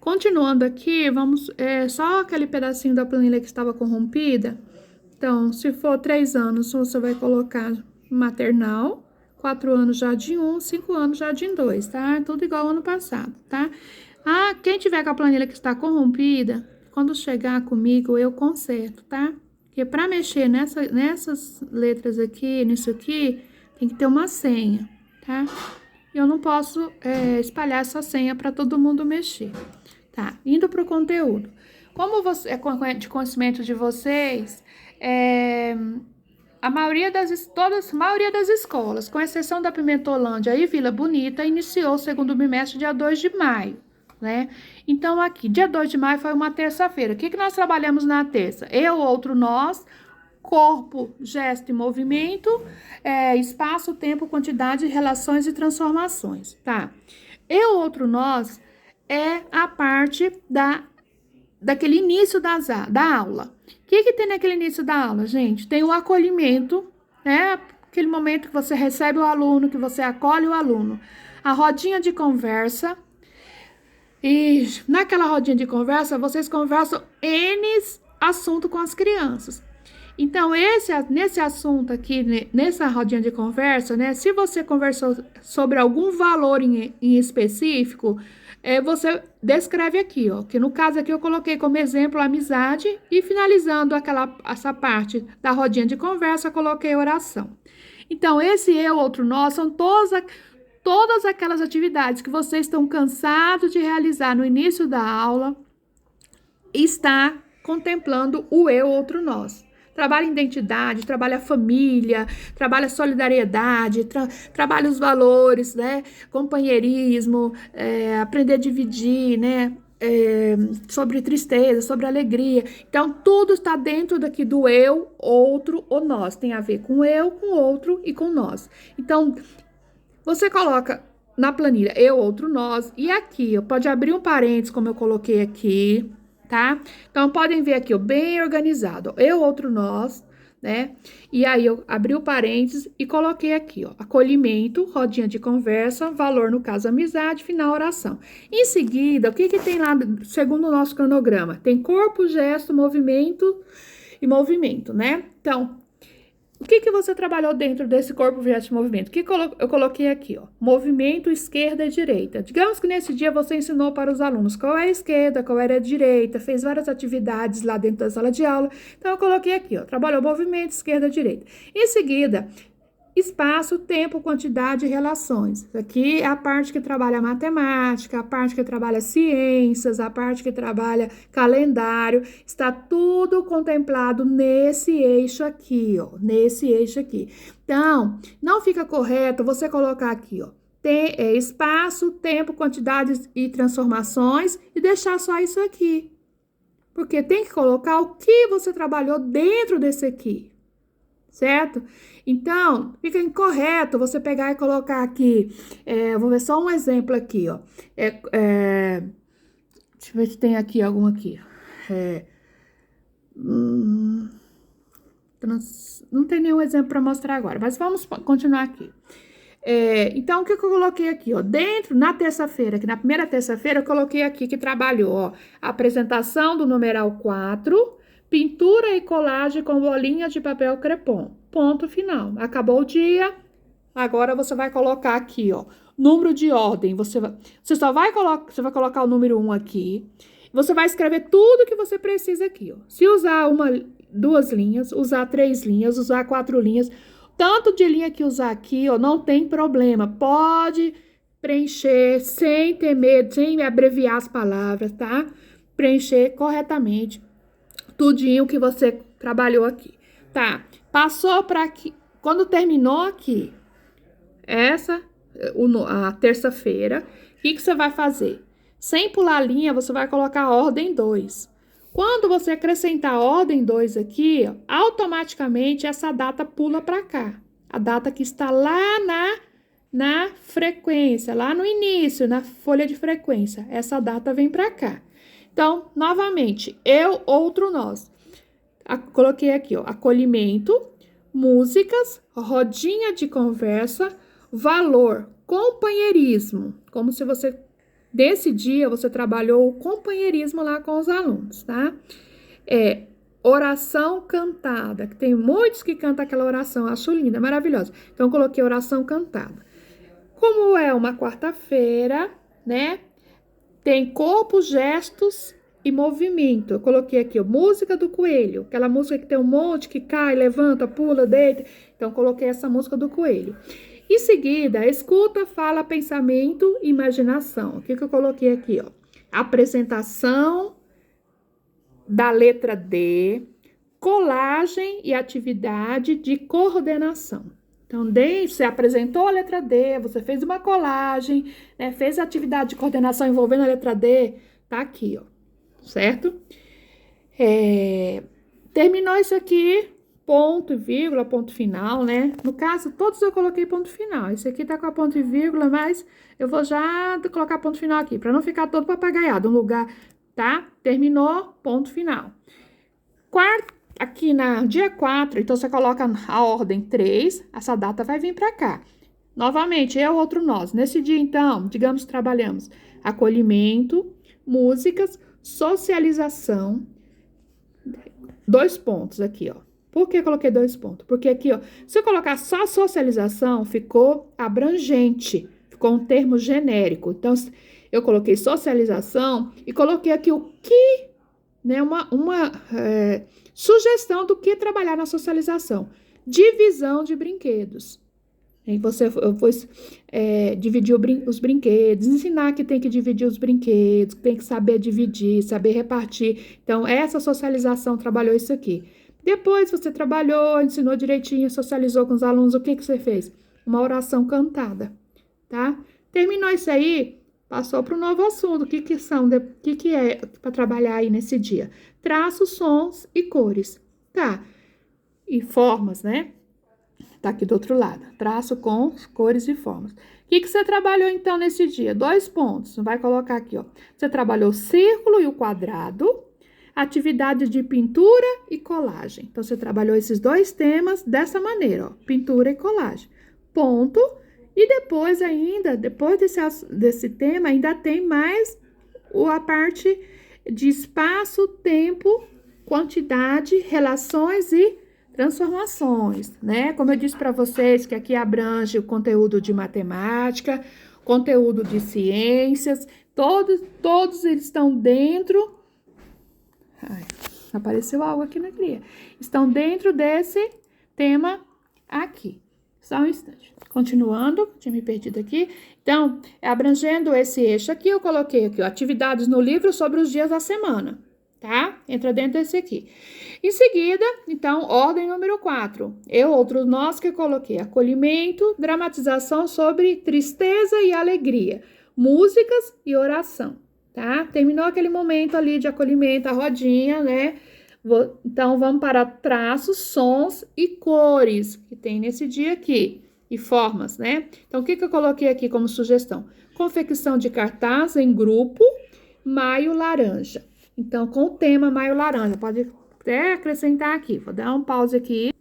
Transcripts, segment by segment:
Continuando aqui, vamos, só aquele pedacinho da planilha que estava corrompida. Então, se for 3 anos, você vai colocar maternal, 4 anos jardim 1, 5 anos jardim 2, tá? Tudo igual ao ano passado, tá? Ah, quem tiver com a planilha que está corrompida, quando chegar comigo, eu conserto, tá? Porque para mexer nessas letras aqui, nisso aqui, tem que ter uma senha, tá? Eu não posso espalhar essa senha para todo mundo mexer. Tá, indo para o conteúdo. Como você, é de conhecimento de vocês, a maioria das escolas, com exceção da Pimentolândia e Vila Bonita, iniciou o segundo bimestre dia 2 de maio, né? Então, aqui, dia 2 de maio foi uma terça-feira. O que nós trabalhamos na terça? Eu, outro, nós, corpo, gesto e movimento, espaço, tempo, quantidade, relações e transformações, tá? Eu, outro, nós é a parte daquele início da aula. O que tem naquele início da aula, gente? Tem o acolhimento, né? Aquele momento que você recebe o aluno, que você acolhe o aluno. A rodinha de conversa. E naquela rodinha de conversa, vocês conversam N assunto com as crianças. Então, nesse assunto aqui, nessa rodinha de conversa, né? Se você conversou sobre algum valor em específico, você descreve aqui, ó. Que no caso aqui eu coloquei como exemplo a amizade e finalizando essa parte da rodinha de conversa, eu coloquei oração. Então, esse eu, outro nós, são todas aquelas atividades que vocês estão cansados de realizar no início da aula, está contemplando o eu, outro nós. Trabalha identidade, trabalha família, trabalha solidariedade, trabalha os valores, né? Companheirismo, aprender a dividir, né? Sobre tristeza, sobre alegria. Então, tudo está dentro daqui do eu, outro ou nós. Tem a ver com eu, com outro e com nós. Então, você coloca na planilha eu, outro, nós. E aqui, pode abrir um parênteses, como eu coloquei aqui, tá? Então, podem ver aqui, ó, bem organizado. Eu, outro, nós, né? E aí, eu abri o parênteses e coloquei aqui, ó, acolhimento, rodinha de conversa, valor, no caso, amizade, final, oração. Em seguida, o que tem lá, segundo o nosso cronograma? Tem corpo, gesto, movimento e movimento, né? Então, o que você trabalhou dentro desse corpo, gesto e movimento? O que eu coloquei aqui, ó? Movimento esquerda e direita. Digamos que nesse dia você ensinou para os alunos qual é a esquerda, qual era a direita, fez várias atividades lá dentro da sala de aula. Então, eu coloquei aqui, ó. Trabalhou movimento esquerda e direita. Em seguida, espaço, tempo, quantidade e relações. Aqui é a parte que trabalha matemática, a parte que trabalha ciências, a parte que trabalha calendário. Está tudo contemplado nesse eixo aqui, ó. Nesse eixo aqui. Então, não fica correto você colocar aqui, ó. Espaço, tempo, quantidades e transformações e deixar só isso aqui. Porque tem que colocar o que você trabalhou dentro desse aqui. Certo? Então, fica incorreto você pegar e colocar aqui, vou ver só um exemplo aqui, ó, deixa eu ver se tem aqui algum aqui, não tem nenhum exemplo para mostrar agora, mas vamos continuar aqui. Então, o que eu coloquei aqui, ó, na terça-feira, que na primeira terça-feira eu coloquei aqui que trabalhou, ó, a apresentação do numeral 4, pintura e colagem com bolinhas de papel crepom. Ponto final. Acabou o dia. Agora você vai colocar aqui, ó, número de ordem. Você vai colocar o número 1 aqui. Você vai escrever tudo que você precisa aqui, ó. Se usar 2 linhas, usar 3 linhas, usar 4 linhas, tanto de linha que usar aqui, ó, não tem problema. Pode preencher sem ter medo, sem abreviar as palavras, tá? Preencher corretamente tudinho que você trabalhou aqui, tá? Passou para aqui, quando terminou aqui, a terça-feira, o que você vai fazer? Sem pular linha, você vai colocar a ordem 2. Quando você acrescentar a ordem 2 aqui, automaticamente essa data pula para cá. A data que está lá na frequência, lá no início, na folha de frequência. Essa data vem para cá. Então, novamente, eu, outro, nós. Coloquei aqui, ó, acolhimento, músicas, rodinha de conversa, valor, companheirismo. Como se você Nesse dia, você trabalhou o companheirismo lá com os alunos, tá? Oração cantada, que tem muitos que cantam aquela oração, acho linda, maravilhosa. Então, eu coloquei oração cantada. Como é uma quarta-feira, né? Tem corpo, gestos e movimento. Eu coloquei aqui, ó, música do coelho, aquela música que tem um monte que cai, levanta, pula, deita. Então, coloquei essa música do coelho. Em seguida, escuta, fala, pensamento, imaginação. O que eu coloquei aqui, ó? Apresentação da letra D, colagem e atividade de coordenação. Então, você apresentou a letra D, você fez uma colagem, né, fez a atividade de coordenação envolvendo a letra D, tá aqui, ó, certo? Terminou isso aqui, ponto e vírgula, ponto final, né? No caso, todos eu coloquei ponto final. Esse aqui tá com a ponto e vírgula, mas eu vou já colocar ponto final aqui, para não ficar todo papagaiado, um lugar, tá? Terminou, ponto final. Aqui na dia 4, então você coloca a ordem 3, essa data vai vir para cá. Novamente, outro nós. Nesse dia, então, digamos, trabalhamos acolhimento, músicas, socialização, 2 pontos aqui, ó. Por que eu coloquei 2 pontos? Porque aqui, ó, se eu colocar só socialização, ficou abrangente, ficou um termo genérico. Então, eu coloquei socialização e coloquei aqui o que, né, uma sugestão do que trabalhar na socialização. Divisão de brinquedos. E você dividir os brinquedos, ensinar que tem que dividir os brinquedos, que tem que saber dividir, saber repartir. Então, essa socialização trabalhou isso aqui. Depois você trabalhou, ensinou direitinho, socializou com os alunos, o que você fez? Uma oração cantada, tá? Terminou isso aí, passou para o novo assunto. O que é para trabalhar aí nesse dia? Traços, sons e cores, tá? E formas, né? Tá aqui do outro lado. Traço com cores e formas. O que você trabalhou, então, nesse dia? 2 pontos. Vai colocar aqui, ó. Você trabalhou o círculo e o quadrado, atividade de pintura e colagem. Então, você trabalhou esses 2 temas dessa maneira, ó. Pintura e colagem. Ponto. E depois ainda, depois desse tema, ainda tem mais a parte de espaço, tempo, quantidade, relações e transformações, né? Como eu disse para vocês, que aqui abrange o conteúdo de matemática, conteúdo de ciências, todos eles estão dentro. Ai, apareceu algo aqui na cria. Estão dentro desse tema aqui. Só um instante. Continuando, tinha me perdido aqui. Então, abrangendo esse eixo aqui, eu coloquei aqui, ó, atividades no livro sobre os dias da semana, tá? Entra dentro desse aqui. Em seguida, então, ordem número 4. Nós que eu coloquei acolhimento, dramatização sobre tristeza e alegria, músicas e oração, tá? Terminou aquele momento ali de acolhimento, a rodinha, né? Então, vamos para traços, sons e cores, que tem nesse dia aqui, e formas, né? Então, o que eu coloquei aqui como sugestão? Confecção de cartaz em grupo, maio laranja. Então, com o tema maio laranja, pode até acrescentar aqui, vou dar um pause aqui,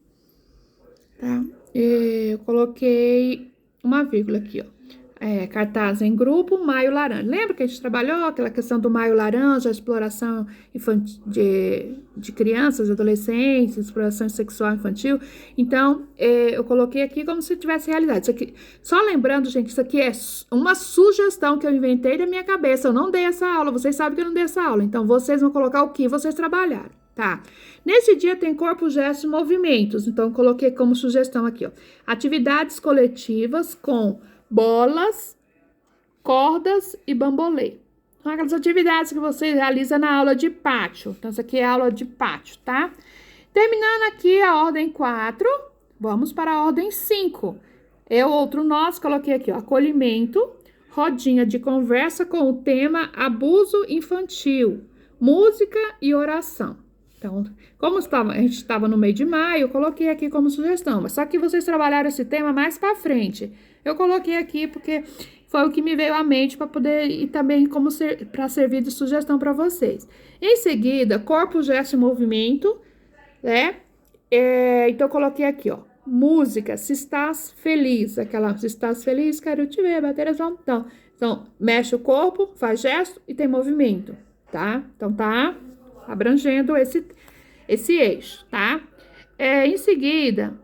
tá? Eu coloquei uma vírgula aqui, ó. Cartaz em grupo, maio laranja. Lembra que a gente trabalhou aquela questão do maio laranja, a exploração infantil, de crianças, adolescentes, exploração sexual infantil? Então, eu coloquei aqui como se tivesse realizado. Isso aqui, só lembrando, gente, isso aqui é uma sugestão que eu inventei da minha cabeça. Eu não dei essa aula, vocês sabem que eu não dei essa aula. Então, vocês vão colocar o que vocês trabalharam, tá? Nesse dia tem corpo, gestos e movimentos. Então, eu coloquei como sugestão aqui, ó. Atividades coletivas com bolas, cordas e bambolê. São aquelas atividades que você realiza na aula de pátio. Então, essa aqui é a aula de pátio, tá? Terminando aqui a ordem 4, vamos para a ordem 5. Nós, coloquei aqui, ó, acolhimento, rodinha de conversa com o tema abuso infantil, música e oração. Então, como a gente estava no meio de maio, eu coloquei aqui como sugestão. Mas só que vocês trabalharam esse tema mais para frente. Eu coloquei aqui porque foi o que me veio à mente para poder e também como para servir de sugestão para vocês. Em seguida, corpo, gesto e movimento, né? Então, eu coloquei aqui, ó, música, se estás feliz, se estás feliz, quero te ver, bater as mãos. Então, Então, mexe o corpo, faz gesto e tem movimento, tá? Então, tá abrangendo esse eixo, tá? Em seguida,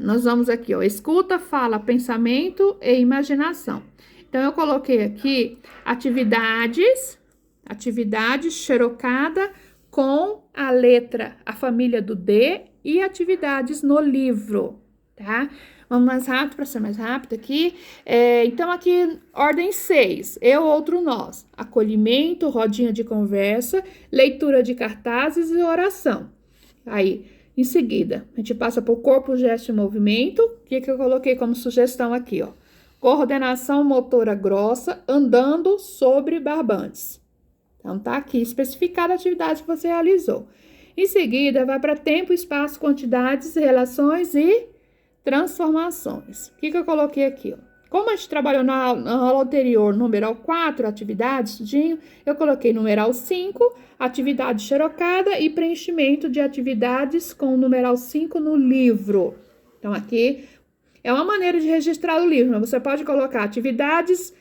nós vamos aqui, ó, escuta, fala, pensamento e imaginação. Então, eu coloquei aqui atividades xerocada com a letra, a família do D e atividades no livro, tá? Vamos mais rápido, para ser mais rápido aqui. Então, aqui, ordem 6, eu, outro, nós. Acolhimento, rodinha de conversa, leitura de cartazes e oração. Aí, em seguida, a gente passa por corpo, gesto e movimento. O que eu coloquei como sugestão aqui, ó? Coordenação motora grossa, andando sobre barbantes. Então, tá aqui especificada a atividade que você realizou. Em seguida, vai para tempo, espaço, quantidades, relações e transformações. O que eu coloquei aqui, ó? Como a gente trabalhou na aula anterior, numeral 4, atividades, tudinho, eu coloquei numeral 5, atividade xerocada e preenchimento de atividades com o numeral 5 no livro. Então, aqui é uma maneira de registrar o livro, mas você pode colocar atividades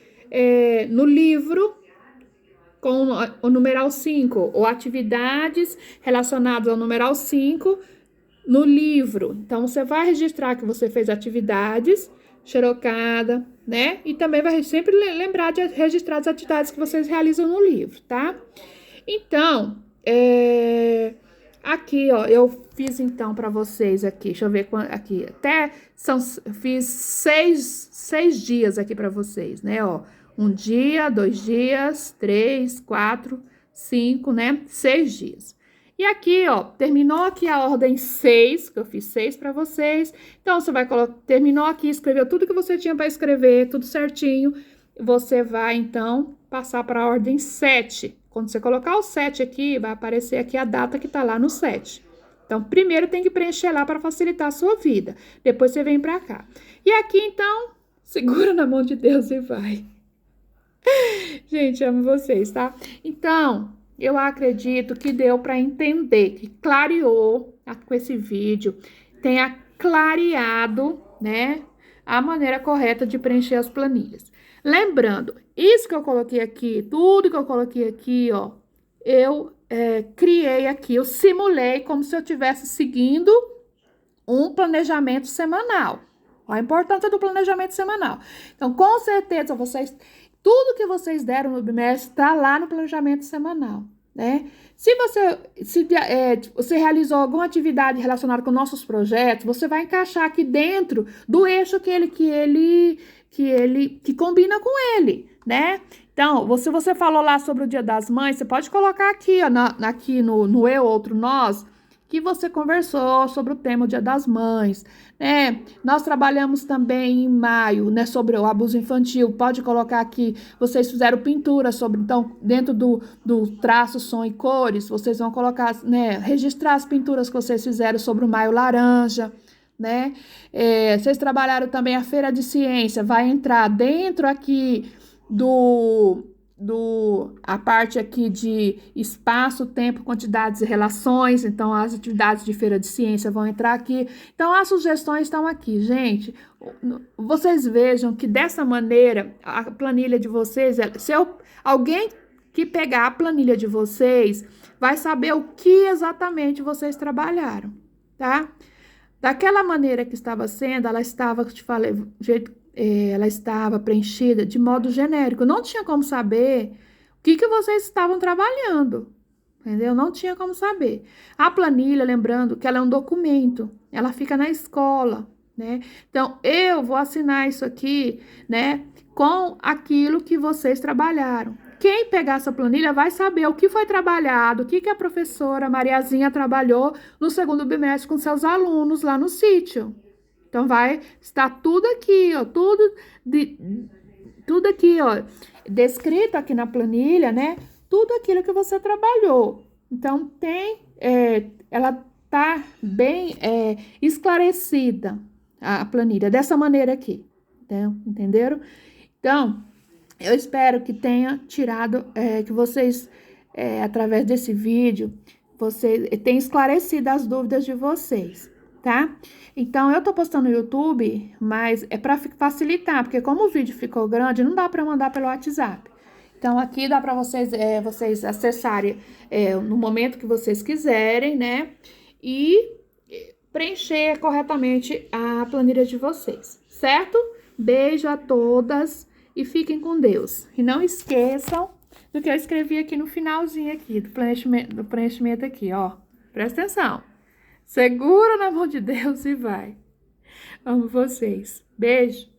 no livro com o numeral 5, ou atividades relacionadas ao numeral 5 no livro. Então, você vai registrar que você fez atividades xerocada, né? E também vai sempre lembrar de registrar as atividades que vocês realizam no livro, tá? Então, aqui, ó, eu fiz então para vocês aqui, deixa eu ver aqui, fiz seis dias aqui para vocês, né, ó, 1 dia, 2 dias, 3, 4, 5, né, 6 dias. E aqui, ó, terminou aqui a ordem 6, que eu fiz 6 para vocês. Então, você vai colocar, terminou aqui, escreveu tudo que você tinha para escrever, tudo certinho. Você vai, então, passar para a ordem 7. Quando você colocar o 7 aqui, vai aparecer aqui a data que tá lá no 7. Então, primeiro tem que preencher lá para facilitar a sua vida. Depois você vem para cá. E aqui, então, segura na mão de Deus e vai. Gente, amo vocês, tá? Então, eu acredito que deu para entender, que clareou com esse vídeo, tenha clareado, né, a maneira correta de preencher as planilhas. Lembrando, isso que eu coloquei aqui, tudo que eu coloquei aqui, ó, eu criei aqui, eu simulei como se eu estivesse seguindo um planejamento semanal. A importância do planejamento semanal. Então, com certeza, tudo que vocês deram no bimestre está lá no planejamento semanal, né? Se você realizou alguma atividade relacionada com nossos projetos, você vai encaixar aqui dentro do eixo que combina com ele, né? Então, se você falou lá sobre o Dia das Mães, você pode colocar aqui, ó, aqui no eu, outro, nós, que você conversou sobre o tema Dia das Mães, né? Nós trabalhamos também em maio, né, sobre o abuso infantil. Pode colocar aqui, vocês fizeram pintura sobre, então, dentro do traço, som e cores, vocês vão colocar, né, registrar as pinturas que vocês fizeram sobre o Maio Laranja, né? Vocês trabalharam também a Feira de Ciência, vai entrar dentro aqui a parte aqui de espaço, tempo, quantidades e relações. Então, as atividades de feira de ciência vão entrar aqui. Então, as sugestões estão aqui, gente. Vocês vejam que dessa maneira, a planilha de vocês, se alguém que pegar a planilha de vocês, vai saber o que exatamente vocês trabalharam, tá? Daquela maneira que estava sendo, ela estava, eu te falei, ela estava preenchida de modo genérico. Não tinha como saber o que vocês estavam trabalhando, entendeu? Não tinha como saber. A planilha, lembrando que ela é um documento, ela fica na escola, né? Então, eu vou assinar isso aqui, né, com aquilo que vocês trabalharam. Quem pegar essa planilha vai saber o que foi trabalhado, o que a professora Mariazinha trabalhou no segundo bimestre com seus alunos lá no sítio. Então, vai estar tudo aqui, ó, tudo aqui, ó, descrito aqui na planilha, né? Tudo aquilo que você trabalhou. Então, ela tá bem esclarecida, a planilha, dessa maneira aqui, entenderam? Então, eu espero que tenha tirado, que vocês, através desse vídeo, vocês tenham esclarecido as dúvidas de vocês. tá? Então, eu tô postando no YouTube, mas é para facilitar, porque como o vídeo ficou grande, não dá para mandar pelo WhatsApp. Então, aqui dá para vocês acessarem no momento que vocês quiserem, né? E preencher corretamente a planilha de vocês, certo? Beijo a todas e fiquem com Deus. E não esqueçam do que eu escrevi aqui no finalzinho aqui, do preenchimento aqui, ó. Presta atenção. Segura na mão de Deus e vai. Amo vocês. Beijo.